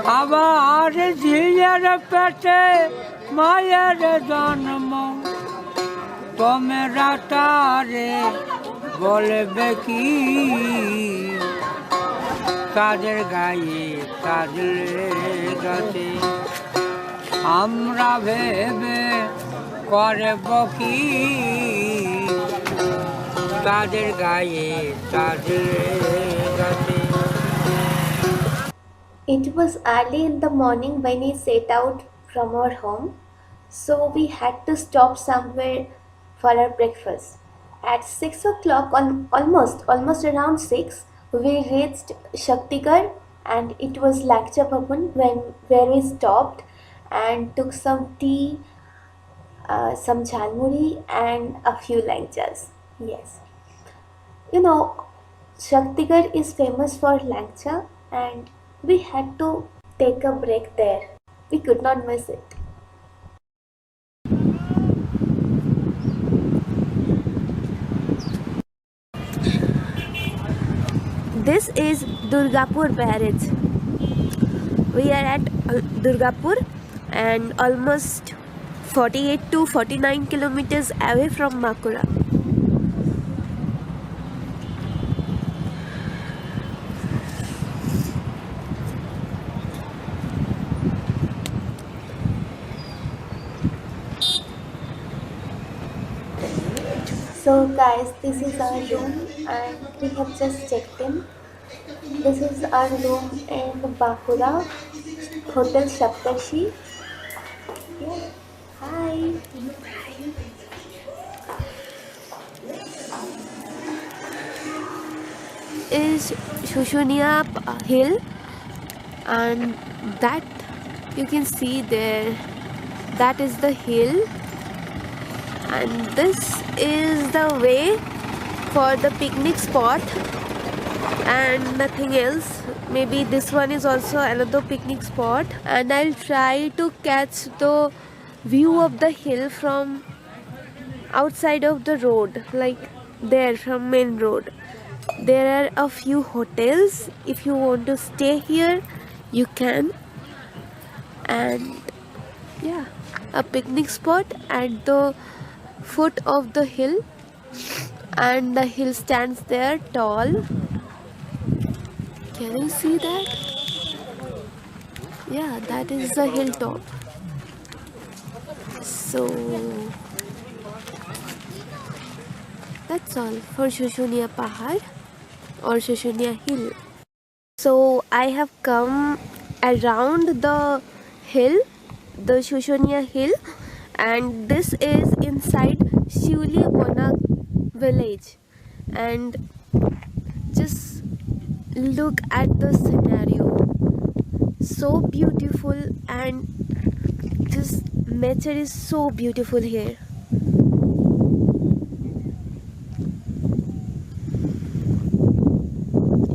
আবার ঝিলের পেটে মায়ের জন্ম তোমরা তারে বলবে কি তাদের গায়ে তাদের গাছে আমরা ভেবে করব কি তাদের গায়ে তাদের গাছে It was early in the morning when we set out from our home, so we had to stop somewhere for our breakfast. At 6 o'clock, almost around 6, we reached Shaktigarh, and it was Lakcha Bhavan where we stopped and took some tea, some jhalmuri, and a few langchas. Yes, you know, Shaktigarh is famous for langcha, and we had to take a break there. We could not miss it. This is Durgapur Barrage. We are at Durgapur and almost 48 to 49 kilometers away from Makura. So guys, this is our room and we have just checked in. This is our room in Bakura, Hotel Saptashi. Yeah. Hi. Is Shushunia Hill, and that you can see there, that is the hill, and this is the way for the picnic spot and nothing else. Maybe this one is also another picnic spot, and I'll try to catch the view of the hill from outside of the road, like there from main road. There are a few hotels. If you want to stay here, you can. And yeah, a picnic spot at the foot of the hill, and the hill stands there tall. Can you see that? Yeah, that is the hilltop. So that's all for Shushunia Pahad or Shushunia Hill. So I have come around the hill, the Shushunia Hill, and this is inside Shivli Bona village. And just look at the scenario, so beautiful, and just nature is so beautiful here.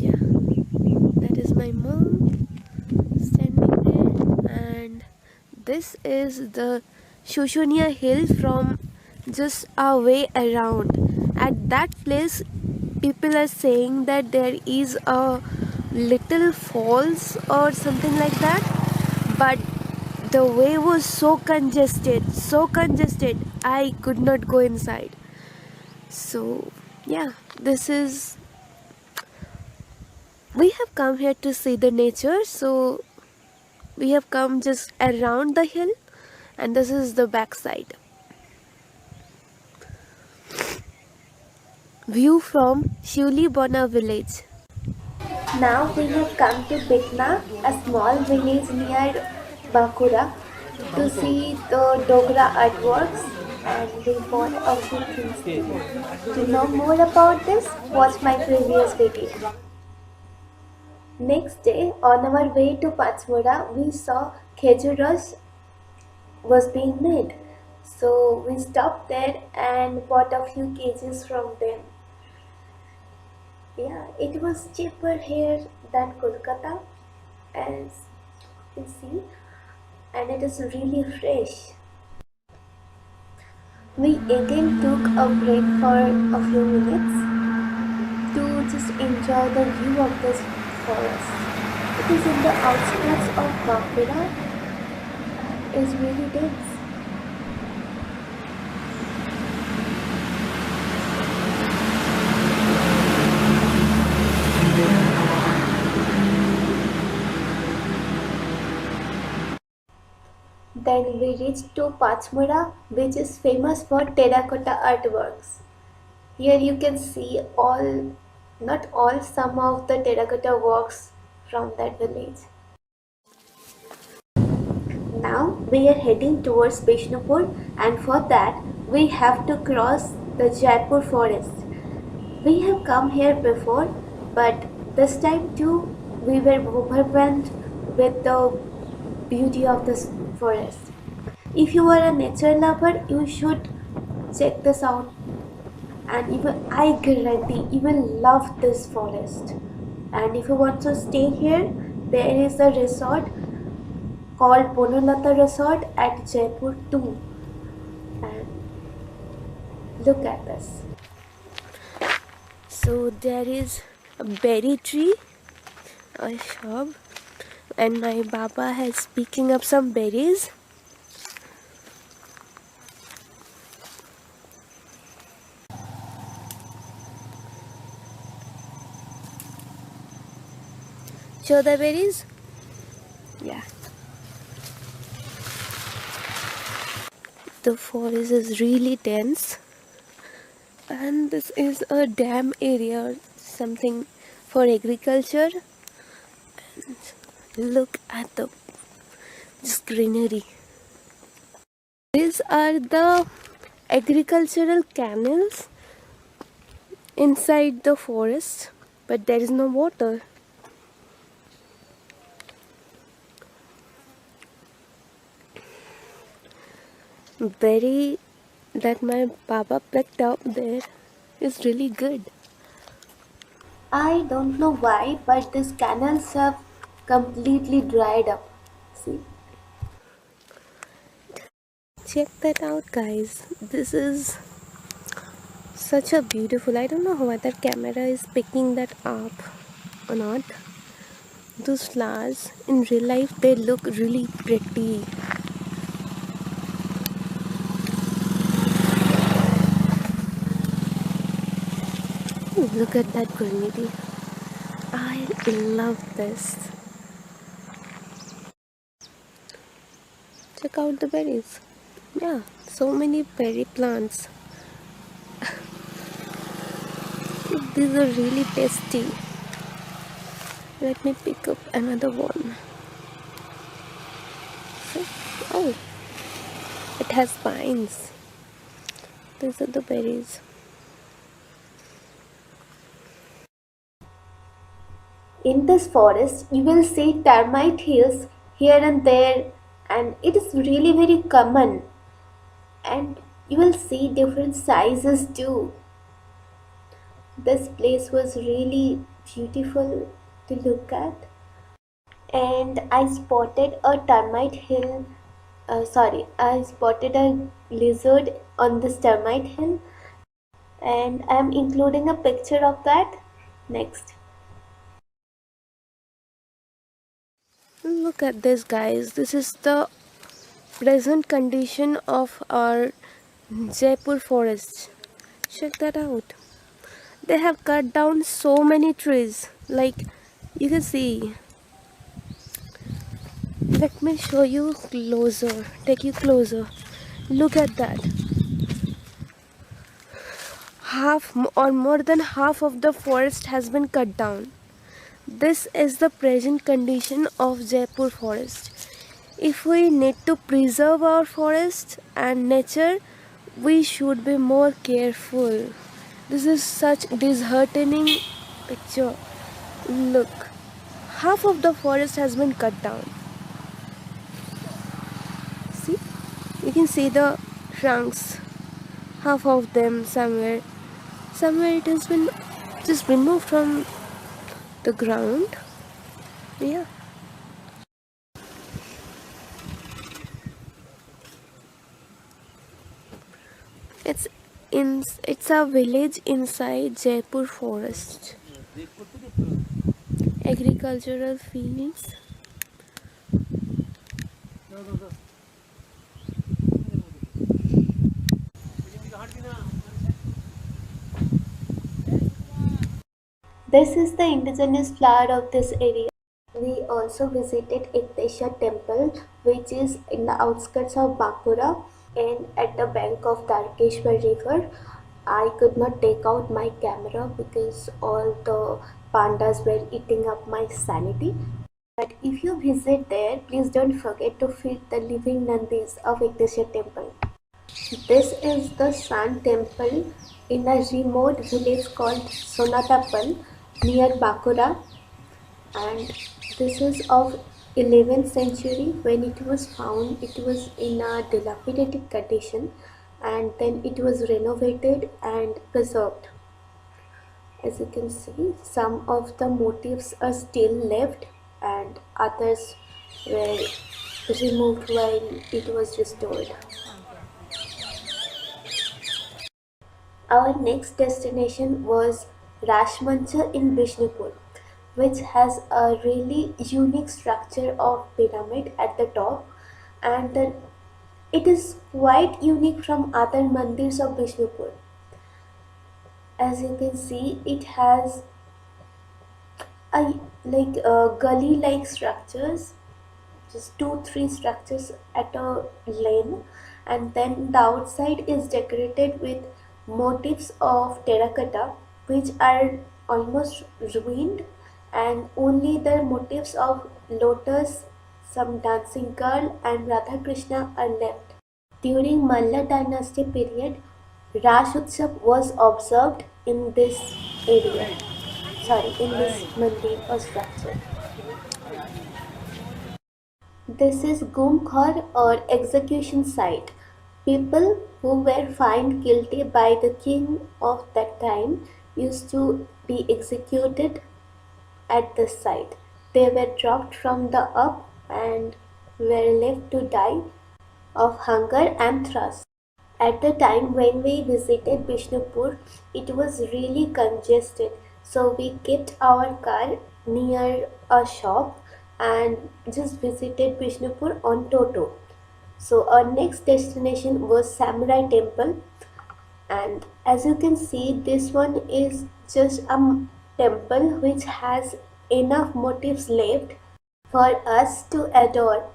Yeah, that is my mom standing there, and this is the Shushunia Hill from just a way around. At that place, people are saying that there is a little falls or something like that, but the way was so congested, I could not go inside. So yeah, this is, we have come here to see the nature, so we have come just around the hill, and this is the back side view from Shivli Bona village. Now we have come to Bitna, a small village near Bakura, to see the Dogra artworks, and we bought a few things too. To know more about this, watch my previous video. Next day, on our way to Pachmura, we saw khejur rush was being made. So we stopped there and bought a few kgs from them. Yeah, it was cheaper here than Kolkata, as you see, and it is really fresh. We again took a break for a few minutes to just enjoy the view of this forest. It is in the outskirts of Bambira. Is really dense. Then we reached to Pachmura, which is famous for terracotta artworks. Here you can see all, not all, some of the terracotta works from that village. Now we are heading towards Bishnupur, and for that we have to cross the Jaipur forest. We have come here before, but this time too we were overwhelmed with the beauty of this forest. If you are a nature lover, you should check this out, and even I guarantee you will love this forest. And if you want to stay here, there is a resort called Bonolata Resort at Jaipur too. And look at this. So there is a berry tree, a shop, and my Baba has picking up some berries. Show the berries? Yeah. The forest is really dense, and this is a dam area or something for agriculture. And look at this greenery. These are the agricultural canals inside the forest, but there is no water. Berry that my Baba picked up there is really good. I don't know why, but these canals have completely dried up. See? Check that out, guys. This is such a beautiful. I don't know whether camera is picking that up or not. Those flowers in real life, they look really pretty. Look at that greenery. I love this. Check out the berries. Yeah, so many berry plants. These are really tasty. Let me pick up another one. Oh, it has spines. These are the berries. In this forest, you will see termite hills here and there, and it is really very common. And you will see different sizes too. This place was really beautiful to look at. And I spotted a termite hill. I spotted a lizard on this termite hill, and I am including a picture of that next. Look at this, guys. This is the present condition of our Jaipur forest. Check that out. They have cut down so many trees. Like you can see. Let me show you closer. Take you closer. Look at that. Half or more than half of the forest has been cut down. This is the present condition of Jaipur forest. If we need to preserve our forest and nature, we should be more careful. This is such disheartening picture. Look, half of the forest has been cut down. See, you can see the trunks, half of them somewhere it has been just removed from the ground. Yeah. It's a village inside Jaipur forest, agricultural fields. This is the indigenous flower of this area. We also visited Ekteshwar temple, which is in the outskirts of Bankura and at the bank of Darkeshwar river. I could not take out my camera because all the pandas were eating up my sanity. But if you visit there, please don't forget to feed the living Nandis of Ekteshwar temple. This is the Sun temple in a remote village called Sonatapal near Bakura, and this is of 11th century. When it was found, it was in a dilapidated condition, and then it was renovated and preserved. As you can see, some of the motifs are still left and others were removed while it was restored. Our next destination was Rashmancha in Bishnupur, which has a really unique structure of pyramid at the top, and it is quite unique from other mandirs of Bishnupur. As you can see, it has a gully like structures, just 2-3 structures at a lane, and then the outside is decorated with motifs of terracotta which are almost ruined, and only the motifs of lotus, some dancing girl and Radha Krishna are left. During Malla dynasty period, Rash Utsav was observed in this area, in this mandir or structure. This is Gumkhor or execution site. People who were found guilty by the king of that time used to be executed at this site. They were dropped from the up and were left to die of hunger and thirst. At the time when we visited Bishnupur, it was really congested, so we kept our car near a shop and just visited Bishnupur on Toto. So our next destination was Samurai Temple, and as you can see, this one is just a temple which has enough motifs left for us to adore.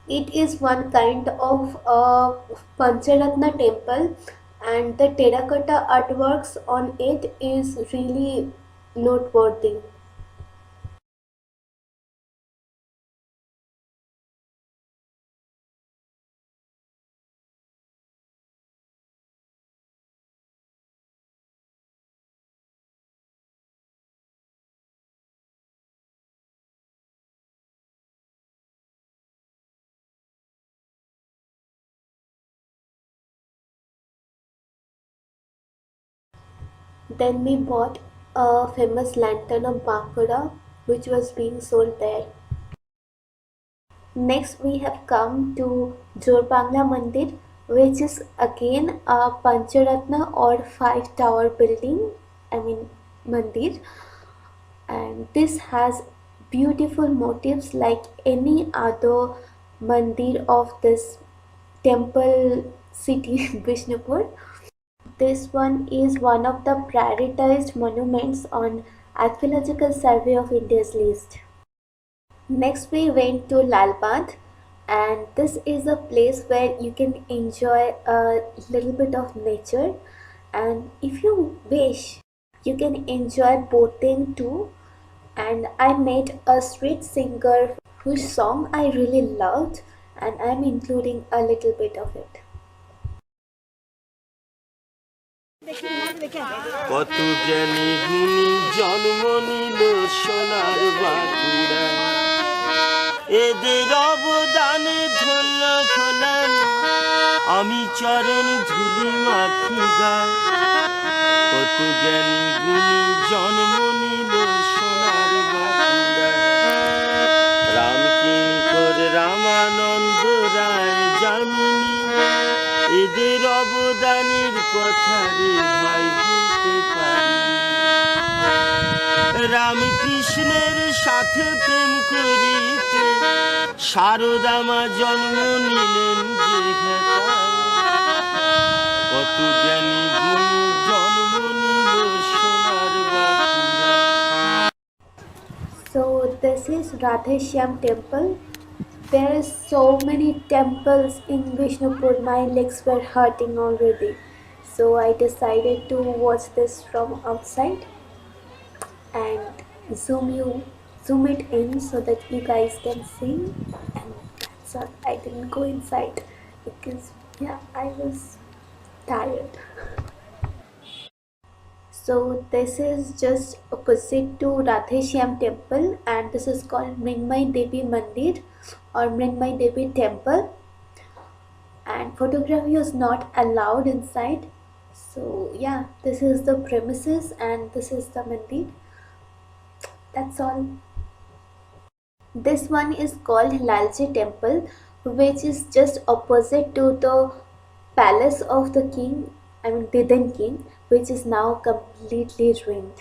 It is one kind of a Pancharatna temple, and the terracotta artworks on it is really noteworthy. Then we bought a famous lantern of Bankura which was being sold there. Next we have come to Jorbangla Mandir, which is again a Pancharatna or 5-tower building, mandir, and this has beautiful motifs like any other mandir of this temple city Bishnupur. This one is one of the prioritized monuments on Archaeological Survey of India's list. Next we went to Lalbagh, and this is a place where you can enjoy a little bit of nature, and if you wish you can enjoy boating too, and I met a street singer whose song I really loved, and I'm including a little bit of it. কত জ্ঞানী গুণী জন্ম নিল সোনার বাঁকুড়া, এদের অবদানে ধন্য হলাম আমি চরণ ধুলি মাখি গায়। কত জ্ঞানী গুণী জন্ম নিল সোনার বাঁকুড়া, রামকিঙ্কর রামানন্দ রায় যামিনী, এদের অবদানের কথা রে ভাই বলতে পারি। রামকৃষ্ণ কৃষ্ণের সাথে প্রেম করিতে শারদামা জন্ম নিলেন যে কত জ্ঞানী গুণী জন্ম নিল সোনার Bankura. So this is Radheshyam temple. There are so many temples in Vishnupur. My legs were hurting already. So I decided to watch this from outside and zoom it in so that you guys can see. And that's all. I didn't go inside because I was tired. So this is just opposite to Radheshyam temple, and this is called Mringmai Devi Mandir or Mringmai Devi temple, and photography is not allowed inside. So this is the premises and this is the mandir. That's all. This one is called Lalji temple, which is just opposite to the palace of the king, Didan king, which is now completely ruined.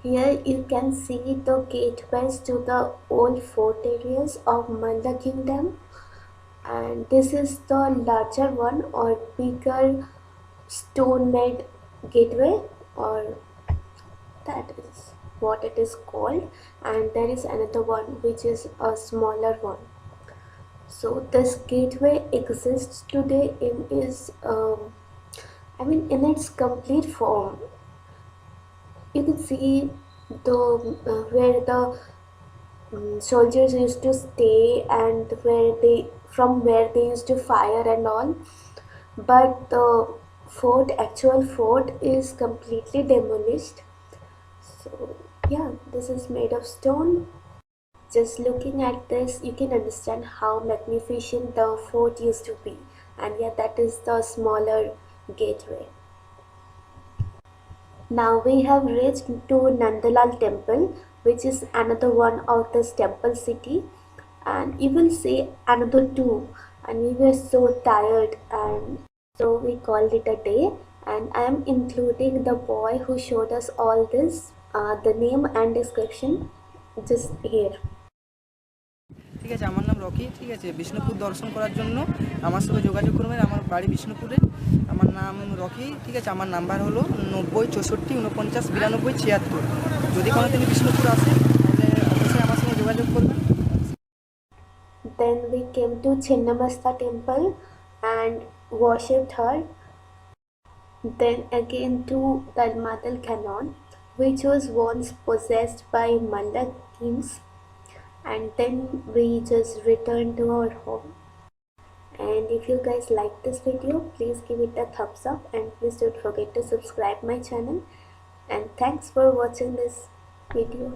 Here you can see the gateways to the old fort areas of Malla kingdom, and this is the larger one or bigger stone made gateway, or that is what it is called, and there is another one which is a smaller one. So this gateway exists today in its complete form. You can see the where the soldiers used to stay and from where they used to fire and all, but the actual fort is completely demolished. So this is made of stone. Just looking at this, you can understand how magnificent the fort used to be. And that is the smaller gateway. Now we have reached to Nandalal temple, which is another one of this temple city, and you will see another two, and we were so tired, and so we called it a day. And I am including the boy who showed us all this, the name and description just here. ঠিক আছে, আমার নাম Rocky. ঠিক আছে, বিষ্ণুপুর দর্শন করার জন্য আমার সঙ্গে যোগাযোগ করবেন। আমার বাড়ি বিষ্ণুপুরে, আমার নাম রকি। ঠিক আছে, আমার নাম্বার হলো 90 64 49 92 76। যদি কোনো দিন বিষ্ণুপুর আসেন তাহলে অবশ্যই আমার সঙ্গে যোগাযোগ করবেন। Then we came to Chinnamasta temple and worshipped her. Then again to Dalmadal Canon, which was once possessed by Malla kings. And then we just returned to our home. And if you guys like this video, please give it a thumbs up and please don't forget to subscribe my channel. And thanks for watching this video.